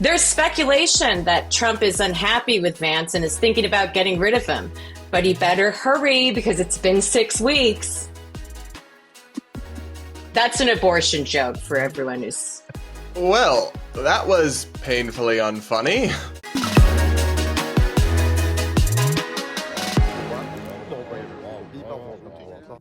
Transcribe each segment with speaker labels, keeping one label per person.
Speaker 1: There's speculation that Trump is unhappy with Vance and is thinking about getting rid of him. But he better hurry because it's been 6 weeks. That's an abortion joke for everyone who's...
Speaker 2: Well, that was painfully unfunny.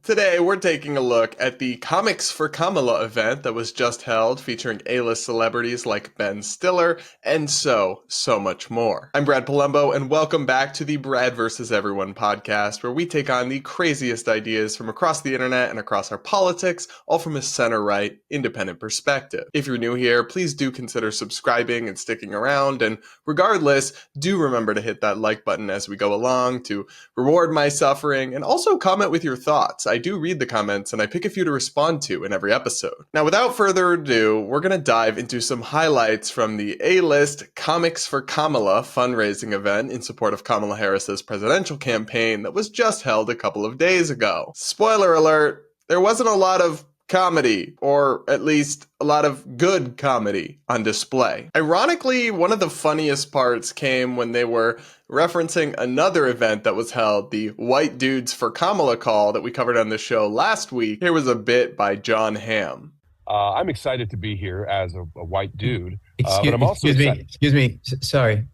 Speaker 2: Today, we're taking a look at the Comics for Kamala event that was just held, featuring A-list celebrities like Ben Stiller, and so much more. I'm Brad Polumbo, and welcome back to the Brad vs. Everyone podcast, where we take on the craziest ideas from across the internet and across our politics, all from a center-right, independent perspective. If you're new here, please do consider subscribing and sticking around, and regardless, do remember to hit that like button as we go along to reward my suffering, and also comment with your thoughts. I do read the comments and I pick a few to respond to in every episode. Now, without further ado, we're going to dive into some highlights from the A-list Comics for Kamala fundraising event in support of Kamala Harris's presidential campaign that was just held a couple of days ago. Spoiler alert, there wasn't a lot of comedy, or at least a lot of good comedy on display. Ironically, one of the funniest parts came when they were referencing another event that was held, the White Dudes for Kamala call that we covered on the show last week. Here was a bit by John Hamm.
Speaker 3: I'm excited to be here as a white dude. But I'm also
Speaker 4: excuse me. Sorry.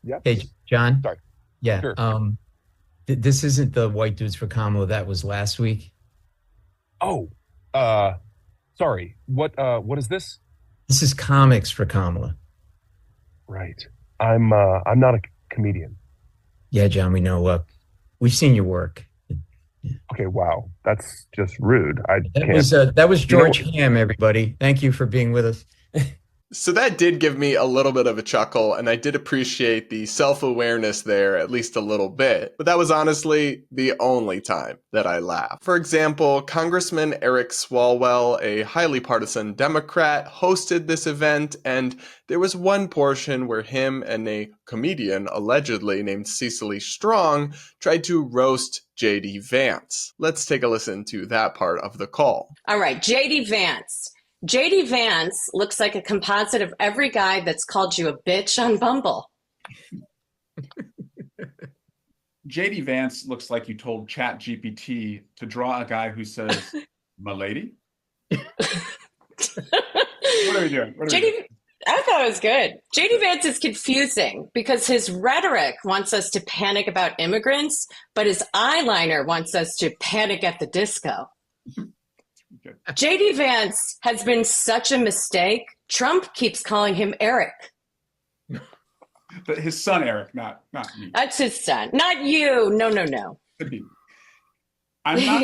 Speaker 3: Yeah.
Speaker 4: Hey, John.
Speaker 3: Sorry.
Speaker 4: Yeah.
Speaker 3: Sure.
Speaker 4: This isn't the White Dudes for Kamala. That was last week.
Speaker 3: Oh, sorry. What is this?
Speaker 4: This is Comics for Kamala.
Speaker 3: Right. I'm not a comedian.
Speaker 4: Yeah, John, we know. Look, we've seen your work.
Speaker 3: Okay. Wow. That's just rude.
Speaker 4: That was George Hamm, everybody. Thank you for being with us.
Speaker 2: So that did give me a little bit of a chuckle, and I did appreciate the self-awareness there at least a little bit. But that was honestly the only time that I laughed. For example, Congressman Eric Swalwell, a highly partisan Democrat, hosted this event, and there was one portion where him and a comedian, allegedly named Cecily Strong, tried to roast JD Vance. Let's take a listen to that part of the call.
Speaker 1: All right, JD Vance. JD Vance looks like a composite of every guy that's called you a bitch on Bumble.
Speaker 5: JD Vance looks like you told ChatGPT to draw a guy who says, "M'lady." What are we doing?
Speaker 1: I thought it was good. JD Vance is confusing because his rhetoric wants us to panic about immigrants, but his eyeliner wants us to panic at the disco.
Speaker 5: Good.
Speaker 1: JD Vance has been such a mistake. Trump keeps calling him Eric.
Speaker 5: But his son Eric, not me.
Speaker 1: That's his son, not you. No. He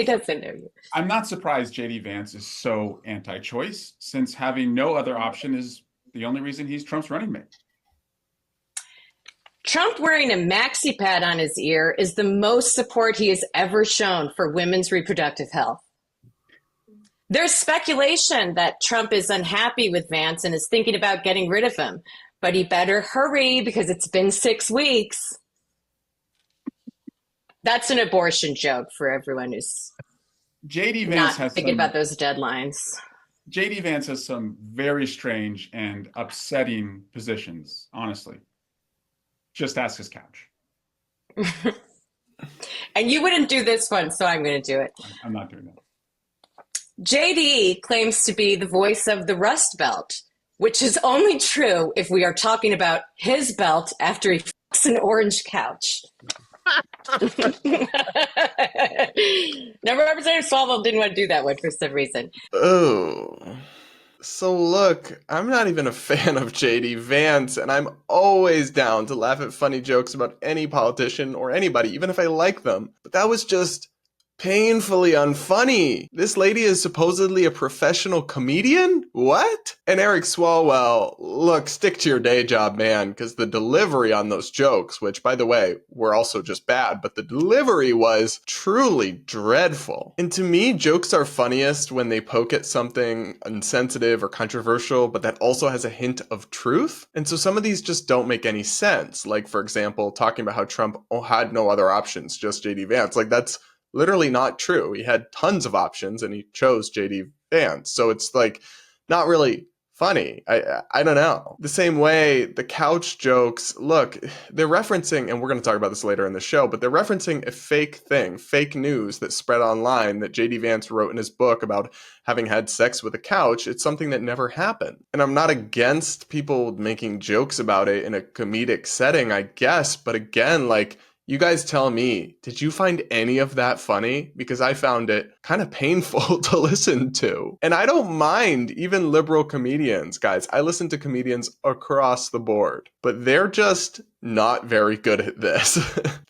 Speaker 1: doesn't know you.
Speaker 5: I'm not surprised JD Vance is so anti-choice, since having no other option is the only reason he's Trump's running mate.
Speaker 1: Trump wearing a maxi pad on his ear is the most support he has ever shown for women's reproductive health. There's speculation that Trump is unhappy with Vance and is thinking about getting rid of him, but he better hurry because it's been 6 weeks. That's an abortion joke for everyone who's
Speaker 5: JD Vance
Speaker 1: not thinking about those deadlines.
Speaker 5: JD Vance has some very strange and upsetting positions, honestly. Just ask his couch.
Speaker 1: And you wouldn't do this one, so I'm going to do it.
Speaker 5: I'm not doing that.
Speaker 1: JD claims to be the voice of the Rust Belt, which is only true if we are talking about his belt after he fucks an orange couch. Now, Representative Swalwell didn't want to do that one for some reason.
Speaker 2: Oh. So look, I'm not even a fan of JD Vance, and I'm always down to laugh at funny jokes about any politician or anybody, even if I like them. But that was just painfully unfunny. This lady is supposedly a professional comedian? What? And Eric Swalwell, look, stick to your day job, man, because the delivery on those jokes, which, by the way, were also just bad, but the delivery was truly dreadful. And to me, jokes are funniest when they poke at something insensitive or controversial, but that also has a hint of truth. And so some of these just don't make any sense. Like, for example, talking about how Trump had no other options, just JD Vance. Like, that's literally not true. He had tons of options and he chose JD Vance. So it's like not really funny. I don't know. The same way the couch jokes, look, they're referencing, and we're going to talk about this later in the show, but they're referencing a fake thing, fake news that spread online that JD Vance wrote in his book about having had sex with a couch. It's something that never happened. And I'm not against people making jokes about it in a comedic setting, I guess. But again, like, you guys tell me, did you find any of that funny? Because I found it kind of painful to listen to. And I don't mind even liberal comedians, guys. I listen to comedians across the board, but they're just not very good at this.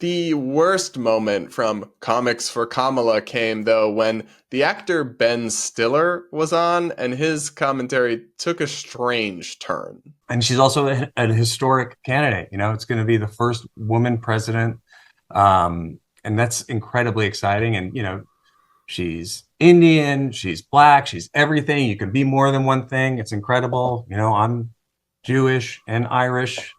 Speaker 2: The worst moment from Comics for Kamala came, though, when the actor Ben Stiller was on and his commentary took a strange turn.
Speaker 6: And she's also a historic candidate. You know, it's going to be the first woman president. And that's incredibly exciting. And, you know, she's Indian, she's Black, she's everything. You can be more than one thing. It's incredible. You know, I'm Jewish and Irish.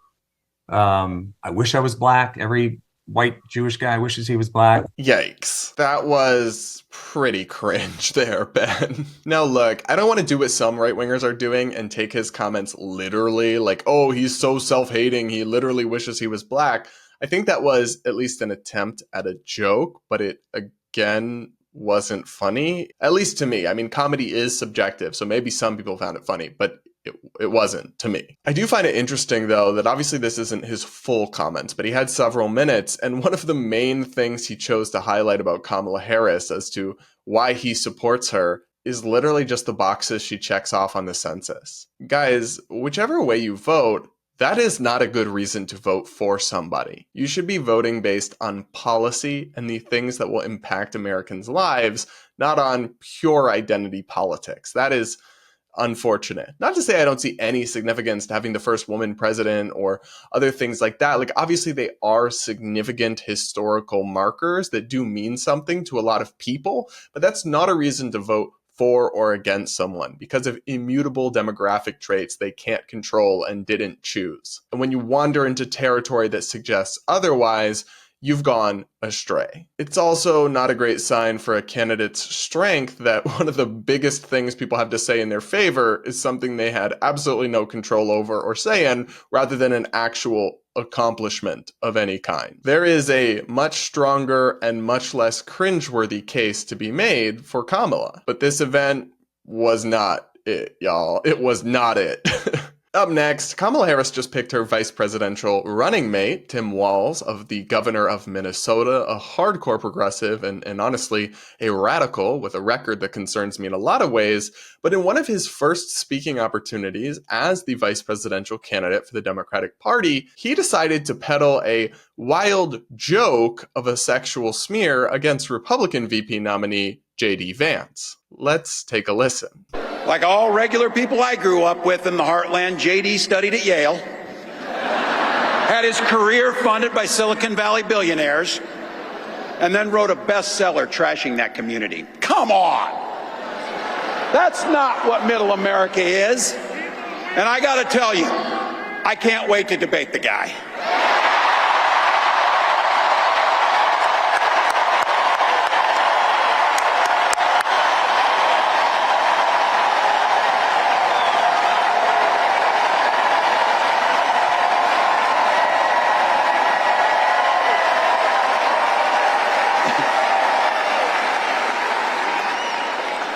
Speaker 6: I wish I was Black. Every white Jewish guy wishes he was Black.
Speaker 2: Yikes. That was pretty cringe there, Ben. Now look, I don't want to do what some right-wingers are doing and take his comments literally, like, oh, he's so self-hating, he literally wishes he was Black. I think that was at least an attempt at a joke, but it, again, wasn't funny. At least to me. I mean, comedy is subjective, so maybe some people found it funny, but it wasn't to me. I do find it interesting, though, that obviously this isn't his full comments, but he had several minutes, and one of the main things he chose to highlight about Kamala Harris as to why he supports her is literally just the boxes she checks off on the census. Guys, whichever way you vote, that is not a good reason to vote for somebody. You should be voting based on policy and the things that will impact Americans' lives, not on pure identity politics. That is unfortunate. Not to say I don't see any significance to having the first woman president or other things like that. Like, obviously they are significant historical markers that do mean something to a lot of people, but that's not a reason to vote for or against someone because of immutable demographic traits they can't control and didn't choose. And when you wander into territory that suggests otherwise, you've gone astray. It's also not a great sign for a candidate's strength that one of the biggest things people have to say in their favor is something they had absolutely no control over or say in, rather than an actual accomplishment of any kind. There is a much stronger and much less cringeworthy case to be made for Kamala, but this event was not it, y'all. It was not it. Up next, Kamala Harris just picked her vice presidential running mate, Tim Walz, of the governor of Minnesota, a hardcore progressive and honestly a radical with a record that concerns me in a lot of ways. But in one of his first speaking opportunities as the vice presidential candidate for the Democratic Party, he decided to peddle a wild joke of a sexual smear against Republican VP nominee JD Vance. Let's take a listen.
Speaker 7: Like all regular people I grew up with in the heartland, JD studied at Yale, had his career funded by Silicon Valley billionaires, and then wrote a bestseller trashing that community. Come on! That's not what middle America is. And I gotta tell you, I can't wait to debate the guy.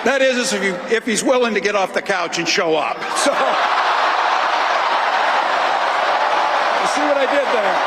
Speaker 7: That is, if he's willing to get off the couch and show up. So, you see what I did there?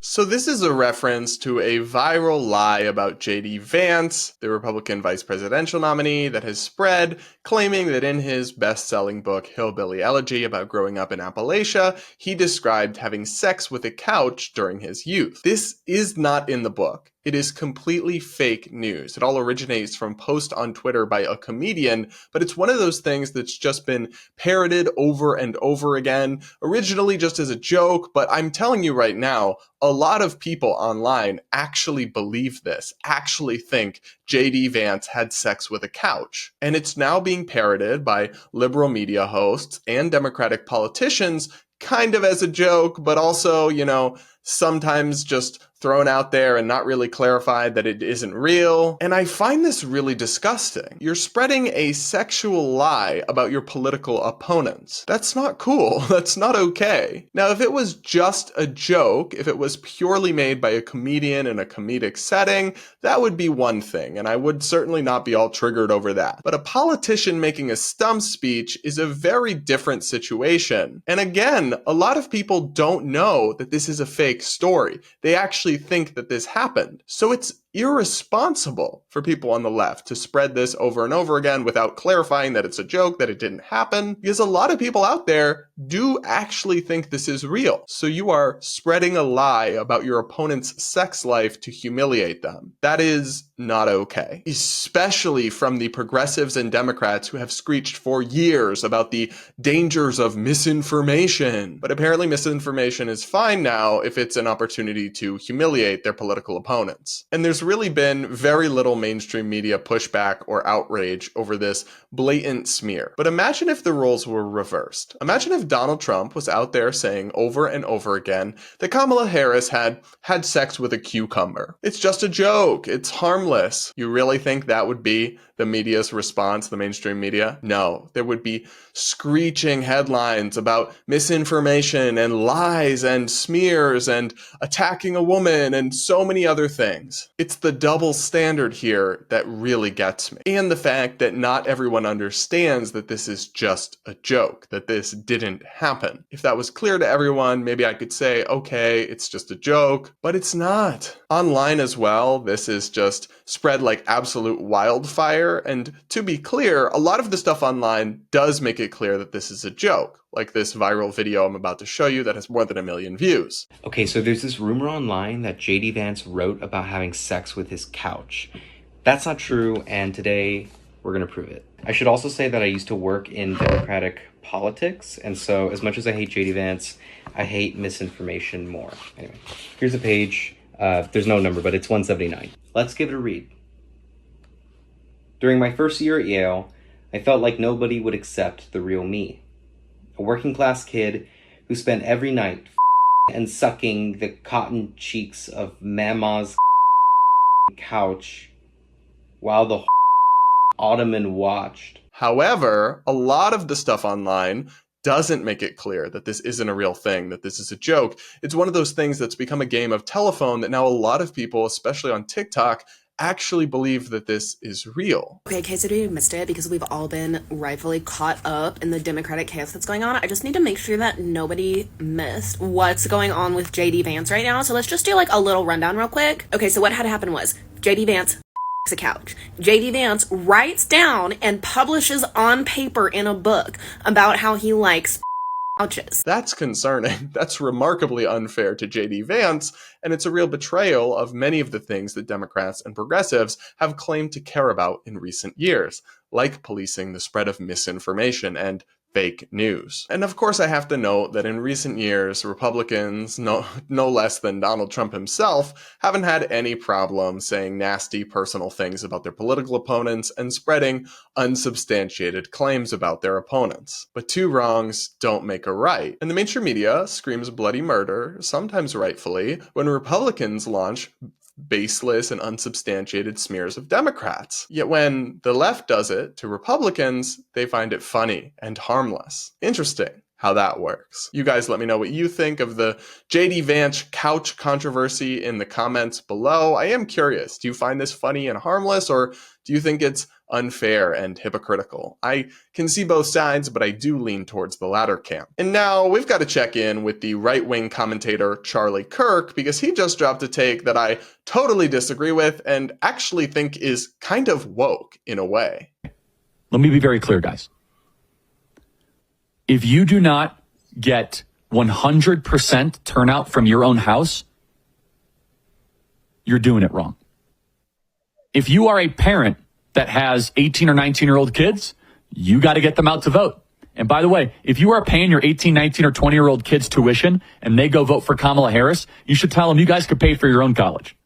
Speaker 2: So this is a reference to a viral lie about JD Vance, the Republican vice presidential nominee, that has spread, claiming that in his best-selling book, Hillbilly Elegy, about growing up in Appalachia, he described having sex with a couch during his youth. This is not in the book. It is completely fake news. It all originates from a post on Twitter by a comedian, but it's one of those things that's just been parroted over and over again, originally just as a joke, but I'm telling you right now, a lot of people online actually believe this, actually think JD Vance had sex with a couch. And it's now being parroted by liberal media hosts and Democratic politicians kind of as a joke, but also, you know, sometimes just thrown out there and not really clarified that it isn't real. And I find this really disgusting. You're spreading a sexual lie about your political opponents. That's not cool. That's not okay. Now, if it was just a joke, if it was purely made by a comedian in a comedic setting, that would be one thing, and I would certainly not be all triggered over that. But a politician making a stump speech is a very different situation. And again, a lot of people don't know that this is a fake story. They actually think that this happened. So it's irresponsible for people on the left to spread this over and over again without clarifying that it's a joke, that it didn't happen, because a lot of people out there do actually think this is real. So you are spreading a lie about your opponent's sex life to humiliate them. That is not okay, especially from the progressives and Democrats who have screeched for years about the dangers of misinformation. But apparently misinformation is fine now if it's an opportunity to humiliate their political opponents. And there's really been very little mainstream media pushback or outrage over this blatant smear. But imagine if the roles were reversed. Imagine if Donald Trump was out there saying over and over again that Kamala Harris had sex with a cucumber. It's just a joke. It's harmless. You really think that would be the media's response, the mainstream media? No, there would be screeching headlines about misinformation and lies and smears and attacking a woman and so many other things. It's the double standard here that really gets me. And the fact that not everyone understands that this is just a joke, that this didn't happen. If that was clear to everyone, maybe I could say, okay, it's just a joke, but it's not. Online as well, this is just spread like absolute wildfire. And to be clear, a lot of the stuff online does make it clear that this is a joke, like this viral video I'm about to show you that has more than 1 million views.
Speaker 8: Okay, so there's this rumor online that JD Vance wrote about having sex with his couch. That's not true, and today we're going to prove it. I should also say that I used to work in Democratic politics, and so as much as I hate JD Vance, I hate misinformation more. Anyway, here's a page. There's no number, but it's 179. Let's give it a read. During my first year at Yale, I felt like nobody would accept the real me. A working class kid who spent every night and sucking the cotton cheeks of Mama's couch while the ottoman watched.
Speaker 2: However, a lot of the stuff online doesn't make it clear that this isn't a real thing, that this is a joke. It's one of those things that's become a game of telephone that now a lot of people, especially on TikTok, actually believe that this is real.
Speaker 9: Okay, in case you missed it, because we've all been rightfully caught up in the Democratic chaos that's going on, I just need to make sure that nobody missed what's going on with JD Vance right now. So let's just do like a little rundown real quick. Okay, so what had happened was JD Vance a couch. JD Vance writes down and publishes on paper in a book about how he likes couches.
Speaker 2: That's concerning. That's remarkably unfair to JD Vance, and it's a real betrayal of many of the things that Democrats and progressives have claimed to care about in recent years, like policing the spread of misinformation and fake news. And of course, I have to note that in recent years, Republicans, no less than Donald Trump himself, haven't had any problem saying nasty personal things about their political opponents and spreading unsubstantiated claims about their opponents. But two wrongs don't make a right. And the mainstream media screams bloody murder, sometimes rightfully, when Republicans launch baseless and unsubstantiated smears of Democrats. Yet when the left does it to Republicans, they find it funny and harmless. Interesting how that works. You guys let me know what you think of the JD Vance couch controversy in the comments below. I am curious, do you find this funny and harmless, or do you think it's unfair and hypocritical? I can see both sides, but I do lean towards the latter camp. And now we've got to check in with the right-wing commentator Charlie Kirk, because he just dropped a take that I totally disagree with and actually think is kind of woke in a way.
Speaker 10: Let me be very clear, guys. If you do not get 100% turnout from your own house, you're doing it wrong. If you are a parent that has 18 or 19-year-old kids, you got to get them out to vote. And by the way, if you are paying your 18, 19, or 20-year-old kids tuition and they go vote for Kamala Harris, you should tell them you guys could pay for your own college.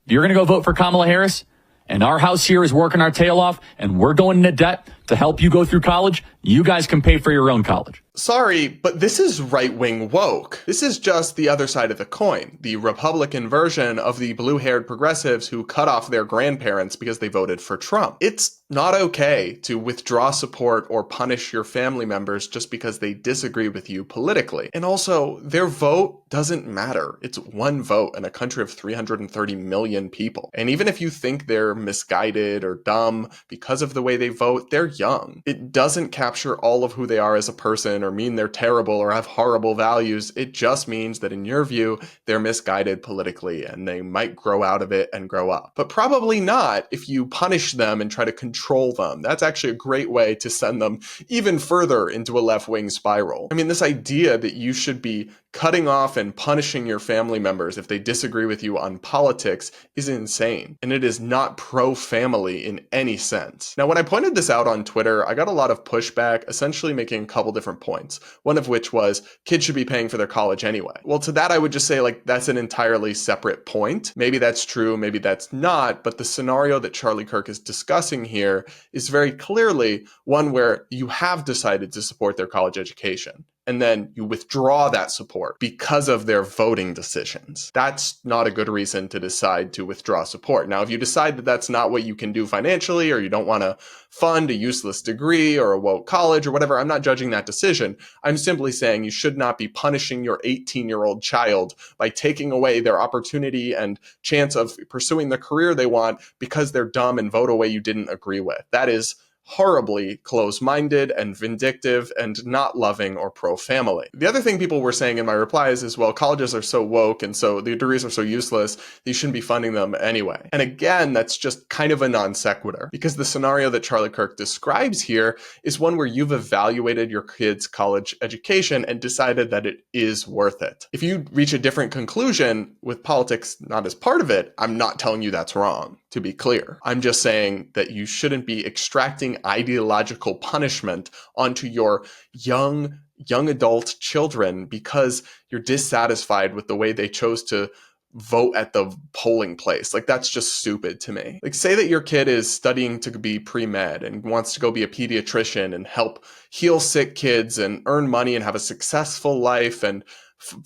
Speaker 10: If you're going to go vote for Kamala Harris, and our house here is working our tail off, and we're going into debt to help you go through college, you guys can pay for your own college.
Speaker 2: Sorry, but this is right-wing woke. This is just the other side of the coin, the Republican version of the blue-haired progressives who cut off their grandparents because they voted for Trump. It's not okay to withdraw support or punish your family members just because they disagree with you politically. And also, their vote doesn't matter. It's one vote in a country of 330 million people. And even if you think they're misguided or dumb because of the way they vote, they're young. It doesn't capture all of who they are as a person or mean they're terrible or have horrible values. It just means that in your view, they're misguided politically and they might grow out of it and grow up. But probably not if you punish them and try to control them. That's actually a great way to send them even further into a left-wing spiral. I mean, this idea that you should be cutting off and punishing your family members if they disagree with you on politics is insane. And it is not pro-family in any sense. Now, when I pointed this out on Twitter, I got a lot of pushback, essentially making a couple different points. One of which was, kids should be paying for their college anyway. Well, to that, I would just say, like, that's an entirely separate point. Maybe that's true, maybe that's not, but the scenario that Charlie Kirk is discussing here is very clearly one where you have decided to support their college education, and then you withdraw that support because of their voting decisions. That's not a good reason to decide to withdraw support. Now, if you decide that that's not what you can do financially, or you don't want to fund a useless degree or a woke college or whatever, I'm not judging that decision. I'm simply saying you should not be punishing your 18-year-old child by taking away their opportunity and chance of pursuing the career they want because they're dumb and vote a way you didn't agree with. That is horribly close-minded and vindictive and not loving or pro-family. The other thing people were saying in my replies is, well, colleges are so woke and so the degrees are so useless, you shouldn't be funding them anyway. And again, that's just kind of a non sequitur, because the scenario that Charlie Kirk describes here is one where you've evaluated your kid's college education and decided that it is worth it. If you reach a different conclusion with politics not as part of it, I'm not telling you that's wrong, to be clear. I'm just saying that you shouldn't be extracting ideological punishment onto your young adult children because you're dissatisfied with the way they chose to vote at the polling place. Like, that's just stupid to me. Like, say that your kid is studying to be pre-med and wants to go be a pediatrician and help heal sick kids and earn money and have a successful life and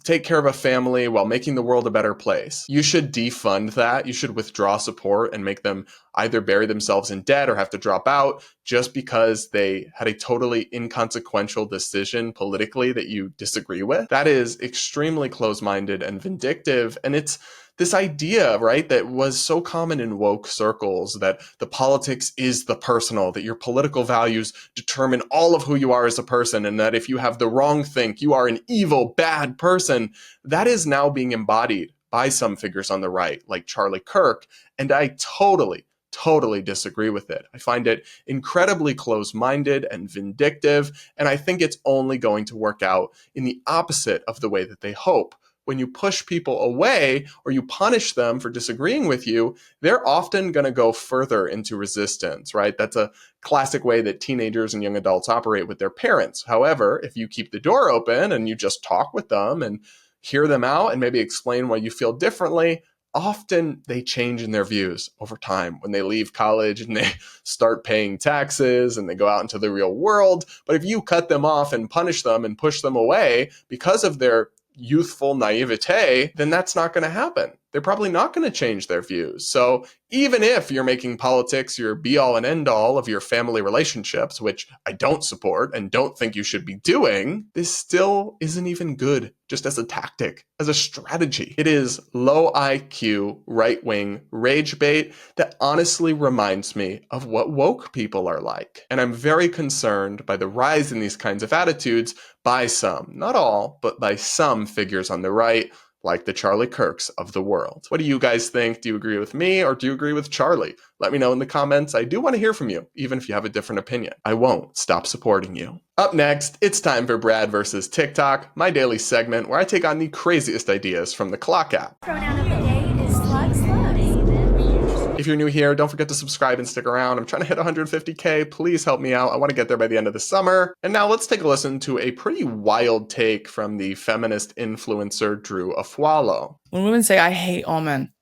Speaker 2: take care of a family while making the world a better place. You should defund that. You should withdraw support and make them either bury themselves in debt or have to drop out just because they had a totally inconsequential decision politically that you disagree with. That is extremely close-minded and vindictive. And it's this idea, right, that was so common in woke circles, that the politics is the personal, that your political values determine all of who you are as a person, and that if you have the wrong think, you are an evil, bad person. That is now being embodied by some figures on the right, like Charlie Kirk, and I totally disagree with it. I find it incredibly close-minded and vindictive, and I think it's only going to work out in the opposite of the way that they hope. When you push people away or you punish them for disagreeing with you, they're often going to go further into resistance, right? That's a classic way that teenagers and young adults operate with their parents. However, if you keep the door open and you just talk with them and hear them out and maybe explain why you feel differently, often they change in their views over time when they leave college and they start paying taxes and they go out into the real world. But if you cut them off and punish them and push them away because of their youthful naivete, then that's not going to happen. They're probably not going to change their views. So even if you're making politics your be-all and end-all of your family relationships, which I don't support and don't think you should be doing, this still isn't even good just as a tactic, as a strategy. It is low IQ, right-wing rage bait that honestly reminds me of what woke people are like. And I'm very concerned by the rise in these kinds of attitudes by some, not all, but by some figures on the right, like the Charlie Kirks of the world. What do you guys think? Do you agree with me or do you agree with Charlie? Let me know in the comments. I do want to hear from you, even if you have a different opinion. I won't stop supporting you. Up next, it's time for Brad versus TikTok, my daily segment where I take on the craziest ideas from the Clock app.
Speaker 11: Pronoun of the day is slug slugs.
Speaker 2: If you're new here, don't forget to subscribe and stick around. I'm trying to hit 150K. Please help me out. I want to get there by the end of the summer. And now let's take a listen to a pretty wild take from the feminist influencer Drew Afualo.
Speaker 12: When women say, I hate all men,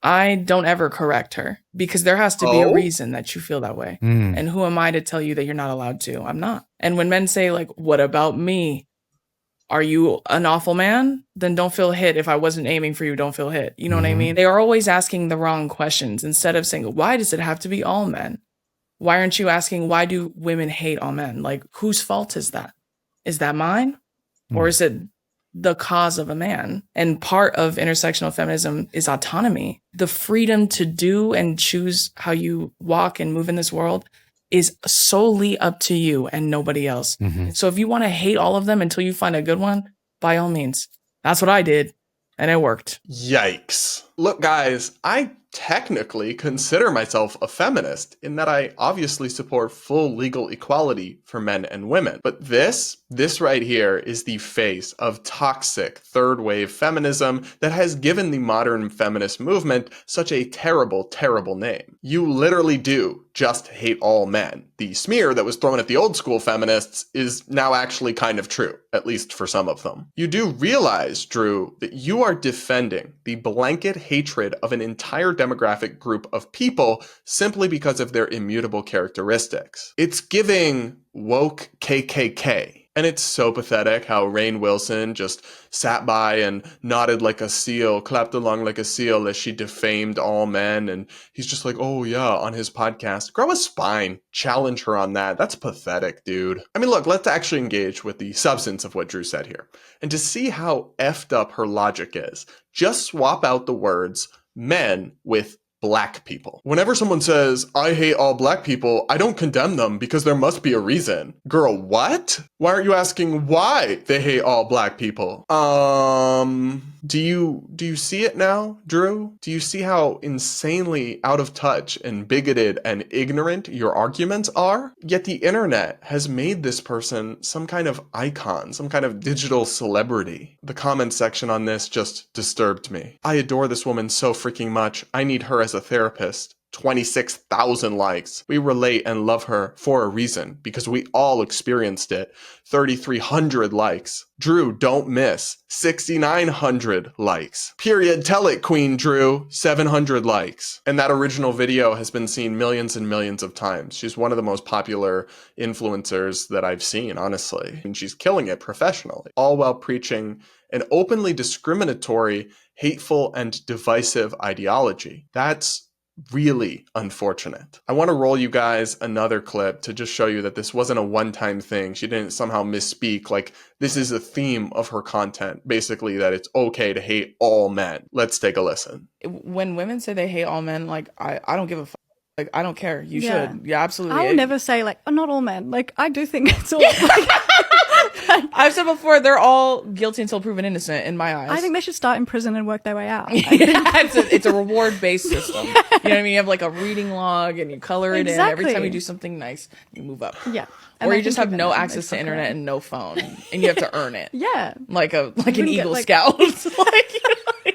Speaker 12: I don't ever correct her because there has to be a reason that you feel that way. And who am I to tell you that you're not allowed to? I'm not. And when men say like, what about me? Are you an awful man? Then don't feel hit. If I wasn't aiming for you, don't feel hit. You know what I mean? They are always asking the wrong questions instead of saying, why does it have to be all men? Why aren't you asking, why do women hate all men? Like, whose fault is that? Is that mine? Or is it the cause of a man? And part of intersectional feminism is autonomy. The freedom to do and choose how you walk and move in this world is solely up to you and nobody else. So if you want to hate all of them until you find a good one, by all means. That's what I did. And it worked.
Speaker 2: Yikes. Look, guys, I technically consider myself a feminist in that I obviously support full legal equality for men and women. But this right here is the face of toxic third wave feminism that has given the modern feminist movement such a terrible, terrible name. You literally do just hate all men. The smear that was thrown at the old school feminists is now actually kind of true, at least for some of them. You do realize, Drew, that you are defending the blanket hatred of an entire demographic group of people simply because of their immutable characteristics. It's giving woke KKK. And it's so pathetic how Rainn Wilson just sat by and nodded like a seal, clapped along like a seal as she defamed all men. And he's just like, oh yeah, on his podcast. Grow a spine. Challenge her on that. That's pathetic, dude. I mean, look, let's actually engage with the substance of what Drew said here. And to see how effed up her logic is, just swap out the words men with black people. Whenever someone says, I hate all black people, I don't condemn them because there must be a reason. Girl, what? Why aren't you asking why they hate all black people? Do you see it now, Drew? Do you see how insanely out of touch and bigoted and ignorant your arguments are? Yet the internet has made this person some kind of icon, some kind of digital celebrity. The comment section on this just disturbed me. I adore this woman so freaking much. I need her as a therapist. 26,000 likes. We relate and love her for a reason because we all experienced it. 3,300 likes. Drew, don't miss. 6,900 likes. Period. Tell it, Queen Drew. 700 likes. And that original video has been seen millions and millions of times. She's one of the most popular influencers that I've seen, honestly. And she's killing it professionally. All while preaching an openly discriminatory, hateful, and divisive ideology. That's really unfortunate. I want to roll you guys another clip to just show you that this wasn't a one-time thing. She didn't somehow misspeak. Like, this is a theme of her content, basically, that it's okay to hate all men. Let's take a listen.
Speaker 12: When women say they hate all men, like, I don't give a fuck. Like, I don't care. You should. Yeah, absolutely.
Speaker 13: I will never say, like, oh, not all men. Like, I do think it's all...
Speaker 12: I've said before, they're all guilty until proven innocent in my eyes.
Speaker 13: I think they should start in prison and work their way out.
Speaker 12: It's a reward-based system. You know what I mean? You have like a reading log and you color it in. Every time you do something nice, you move up.
Speaker 13: Yeah.
Speaker 12: Or you just have no access to internet and no phone, and you have to earn it.
Speaker 13: Yeah.
Speaker 12: Like an Eagle Scout. You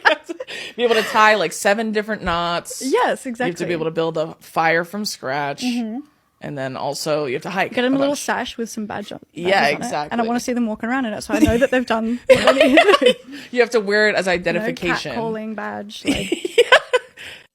Speaker 12: have to be able to tie like 7 different knots.
Speaker 13: Yes, exactly.
Speaker 12: You have to be able to build a fire from scratch. Mm-hmm. And then also you have to hike.
Speaker 13: Get them a little sash with some badges on it.
Speaker 12: Yeah, exactly.
Speaker 13: And I want to see them walking around in it, so I know that they've done.
Speaker 12: You have to wear it as identification.
Speaker 13: Catcalling badge. Like.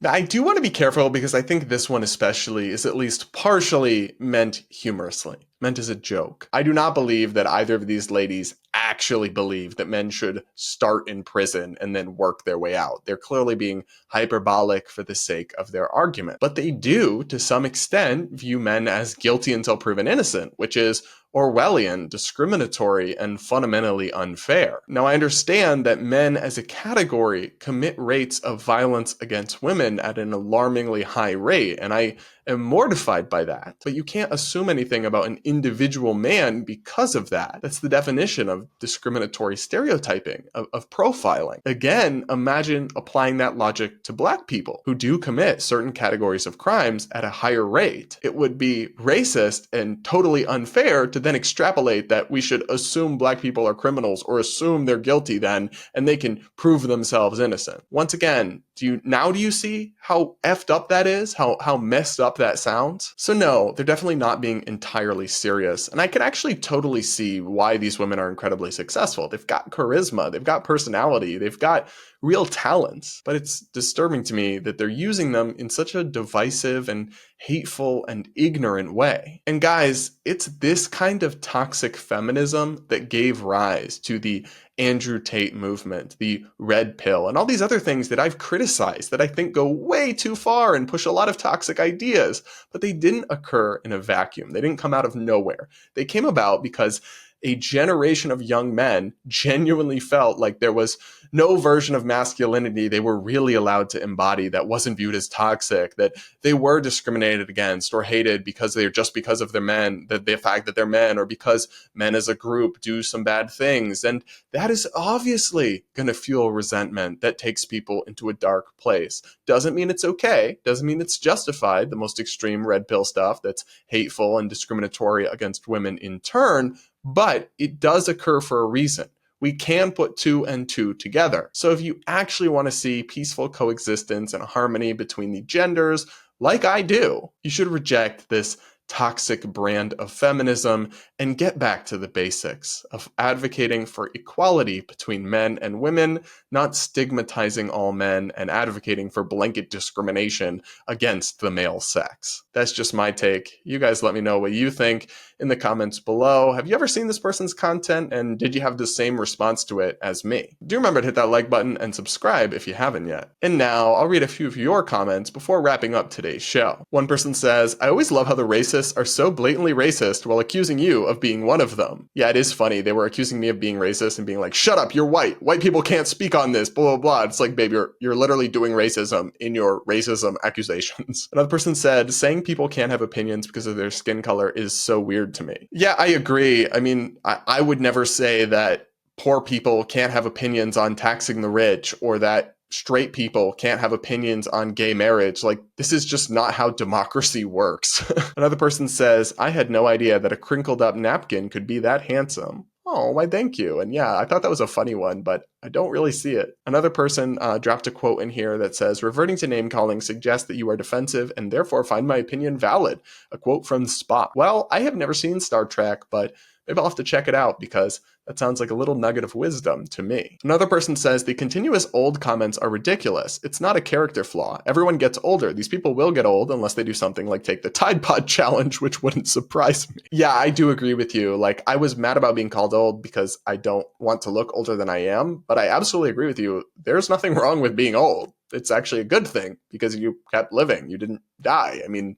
Speaker 2: Now, I do want to be careful because I think this one especially is at least partially meant humorously, meant as a joke. I do not believe that either of these ladies actually believe that men should start in prison and then work their way out. They're clearly being hyperbolic for the sake of their argument. But they do, to some extent, view men as guilty until proven innocent, which is Orwellian, discriminatory, and fundamentally unfair. Now, I understand that men as a category commit rates of violence against women at an alarmingly high rate, and I am mortified by that. But you can't assume anything about an individual man because of that. That's the definition of discriminatory stereotyping, of profiling. Again, imagine applying that logic to black people who do commit certain categories of crimes at a higher rate. It would be racist and totally unfair to then extrapolate that we should assume black people are criminals or assume they're guilty then, and they can prove themselves innocent. Once again, do you see how effed up that is? How messed up that sounds? So no, they're definitely not being entirely serious. And I can actually totally see why these women are incredibly successful. They've got charisma, they've got personality, they've got real talents, but it's disturbing to me that they're using them in such a divisive and hateful and ignorant way. And guys, it's this kind of toxic feminism that gave rise to the Andrew Tate movement, the red pill, and all these other things that I've criticized that I think go way too far and push a lot of toxic ideas, but they didn't occur in a vacuum. They didn't come out of nowhere. They came about because a generation of young men genuinely felt like there was no version of masculinity they were really allowed to embody that wasn't viewed as toxic, that they were discriminated against or hated because of their men, that the fact that they're men, or because men as a group do some bad things. And that is obviously going to fuel resentment that takes people into a dark place. Doesn't mean it's okay. Doesn't mean it's justified, the most extreme red pill stuff that's hateful and discriminatory against women in turn, but it does occur for a reason. We can put 2 and 2 together. So if you actually want to see peaceful coexistence and harmony between the genders, like I do, you should reject this toxic brand of feminism and get back to the basics of advocating for equality between men and women, not stigmatizing all men and advocating for blanket discrimination against the male sex. That's just my take. You guys let me know what you think in the comments below. Have you ever seen this person's content, and did you have the same response to it as me? Do remember to hit that like button and subscribe if you haven't yet. And now I'll read a few of your comments before wrapping up today's show. One person says, I always love how the racists are so blatantly racist while accusing you of being one of them. Yeah, it is funny. They were accusing me of being racist and being like, shut up, you're white. White people can't speak on this, blah, blah, blah. It's like, babe, you're literally doing racism in your racism accusations. Another person said, saying people can't have opinions because of their skin color is so weird to me. Yeah, I agree. I mean, I would never say that poor people can't have opinions on taxing the rich, or that straight people can't have opinions on gay marriage. Like, this is just not how democracy works. Another person says, I had no idea that a crinkled up napkin could be that handsome. Oh, why thank you. And yeah, I thought that was a funny one, but I don't really see it. Another person dropped a quote in here that says, reverting to name calling suggests that you are defensive and therefore find my opinion valid. A quote from Spock. Well, I have never seen Star Trek, but maybe I'll have to check it out because that sounds like a little nugget of wisdom to me. Another person says the continuous old comments are ridiculous. It's not a character flaw. Everyone gets older. These people will get old unless they do something like take the Tide Pod challenge, which wouldn't surprise me. Yeah, I do agree with you. Like, I was mad about being called old because I don't want to look older than I am, but I absolutely agree with you. There's nothing wrong with being old. It's actually a good thing because you kept living. You didn't die. I mean,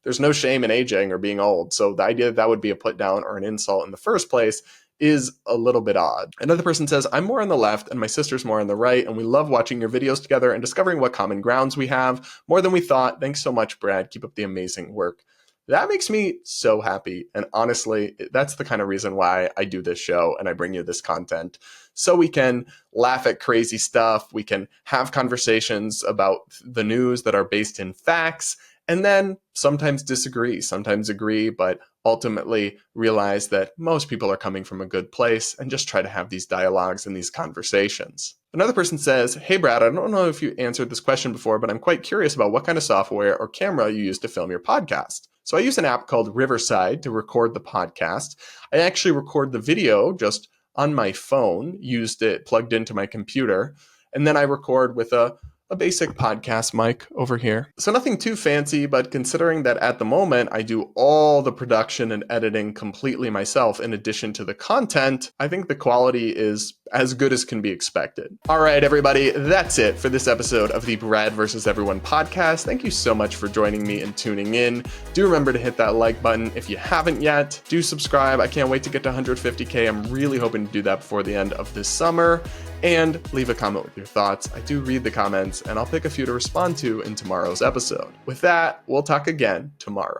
Speaker 2: there's no shame in aging or being old. So the idea that that would be a put down or an insult in the first place is a little bit odd. Another person says, I'm more on the left and my sister's more on the right, and we love watching your videos together and discovering what common grounds we have more than we thought. Thanks so much, Brad. Keep up the amazing work. That makes me so happy. And honestly, that's the kind of reason why I do this show and I bring you this content. So we can laugh at crazy stuff. We can have conversations about the news that are based in facts, and then sometimes disagree, sometimes agree, but ultimately realize that most people are coming from a good place and just try to have these dialogues and these conversations. Another person says, hey Brad, I don't know if you answered this question before, but I'm quite curious about what kind of software or camera you use to film your podcast. So I use an app called Riverside to record the podcast. I actually record the video just on my phone, used it plugged into my computer, and then I record with a basic podcast mic over here. So nothing too fancy, but considering that at the moment I do all the production and editing completely myself in addition to the content, I think the quality is as good as can be expected. All right, everybody, that's it for this episode of the Brad vs. Everyone podcast. Thank you so much for joining me and tuning in. Do remember to hit that like button if you haven't yet. Do subscribe. I can't wait to get to 150K. I'm really hoping to do that before the end of this summer. And leave a comment with your thoughts. I do read the comments, and I'll pick a few to respond to in tomorrow's episode. With that, we'll talk again tomorrow.